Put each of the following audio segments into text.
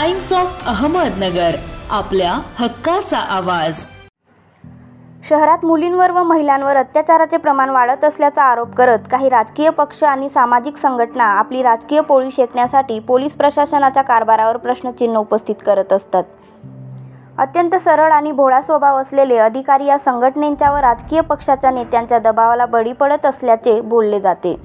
Times of Ahmednagar, आपल्या हक्काचा आवाज। शहरात मुलींवर व महिलांवर अत्याचाराचे प्रमाण वाढत असल्याचा आरोप करत काही राजकीय पक्ष आणि सामाजिक संघटना आपली राजकीय पोळी शेकण्यासाठी पोलीस प्रशासनाच्या कारभारावर प्रश्नचिन्ह उपस्थित करत असतात। अत्यंत सरळ आणि भोळा स्वभाव असलेले अधिकारी या संघटनेच्या व राजकीय पक्षाच्या नेत्यांच्या दबावाला बळी पडत असल्याचे बोलले जाते।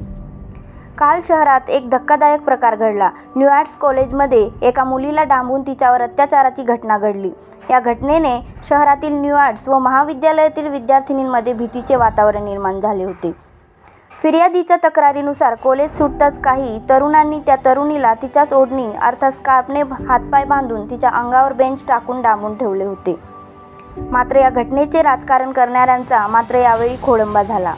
काल शहरात एक धक्कादायक प्रकार घडला। न्यू आर्ट्स कॉलेजमध्ये एका मुलीला डांबून तिच्यावर अत्याचाराची घटना घडली। या घटनेने शहरातील न्यू आर्ट्स व महाविद्यालयातील विद्यार्थिनींमध्ये भीतीचे वातावरण निर्माण झाले होते। फिर्यादीच्या तक्रारीनुसार कॉलेज सुटताच काही तरुणांनी त्या तरुणीला तिच्याच ओढणी अर्थात स्कार्फने हातपाय बांधून तिच्या अंगावर बेंच टाकून डांबून ठेवले होते। मात्र या घटनेचे राजकारण करणाऱ्यांचा मात्र यावेळी खोळंबा झाला।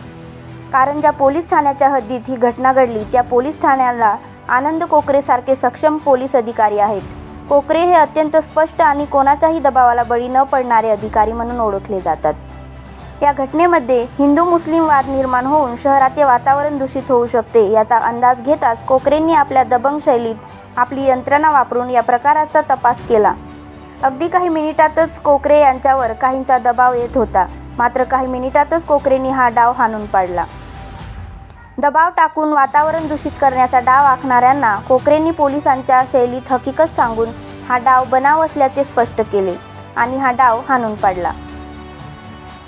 कारण ज्या पोलीस ठाण्याच्या हद्दीत ही घटना घडली त्या पोलीस ठाण्याला आनंद कोकरे सारखे सक्षम पोलीस अधिकारी आहेत। कोकरे हे अत्यंत स्पष्ट आणि कोणाच्याही दबावाला बळी न पडणारे अधिकारी म्हणून ओळखले जातात। या घटनेमध्ये हिंदू मुस्लिम वाद निर्माण होऊन शहराचे वातावरण दूषित होऊ शकते याचा अंदाज घेताच कोकरेंनी आपल्या दबंग शैलीत आपली यंत्रणा वापरून या प्रकाराचा तपास केला। अगदी काही मिनिटातच कोकरे यांच्यावर काहींचा दबाव येत होता। मात्र काही मिनिटातच कोकरेंनी हा डाव हाणून पाडला। दबाव टाकून वातावरण दूषित करण्याचा डाव आखणाऱ्यांना कोकरेंनी पोलिसांच्या शैलीत हकीकत सांगून हा डाव बनाव असल्याचे स्पष्ट केले आणि हा डाव हाणून पाडला।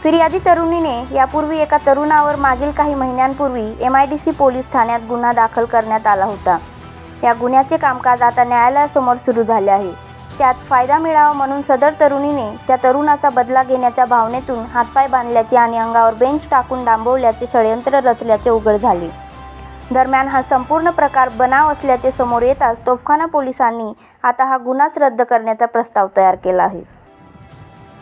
फिर्यादी तरुणीने यापूर्वी एका तरुणावर मागील काही महिन्यांपूर्वी MIDC पोलीस ठाण्यात गुन्हा दाखल करण्यात आला होता। या गुन्ह्याचे कामकाज आता न्यायालयासमोर सुरू झाले आहे। त्यात फायदा मिळावा म्हणून सदर तरुणीने त्या तरुणाचा बदला घेण्याच्या भावनेतून हातपाय बांधल्याचे आणि अंगावर बेंच टाकून डांबवल्याचे षडयंत्र रचल्याचे उघड झाले। दरम्यान हा संपूर्ण प्रकार बनाव असल्याचे समोर येताच तोफखाना पोलिसांनी आता हा गुन्हाच रद्द करण्याचा प्रस्ताव तयार केला आहे।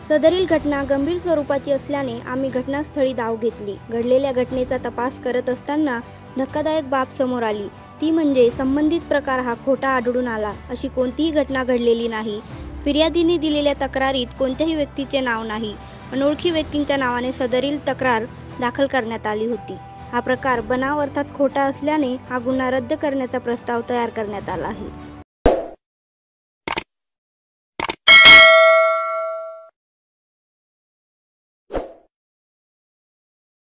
सदरील घटना गंभीर स्वरूपाची असल्याने आम्ही घटनास्थळी धाव घेतली। घडलेल्या घटनेचा तपास करत असताना धक्कादायक बाब समोर आली, ती म्हणजे संबंधित प्रकार हा खोटा आढळून आला। अशी कोणतीही घटना घडलेली नाही। फिर्यादीने दिलेल्या तक्रारीत कोणत्याही व्यक्तीचे नाव नाही। अनोळखी व्यक्तींच्या नावाने सदरील तक्रार दाखल करण्यात आली होती। हा प्रकार बनाव अर्थात खोटा असल्याने हा गुन्हा रद्द करण्याचा प्रस्ताव तयार करण्यात आला आहे।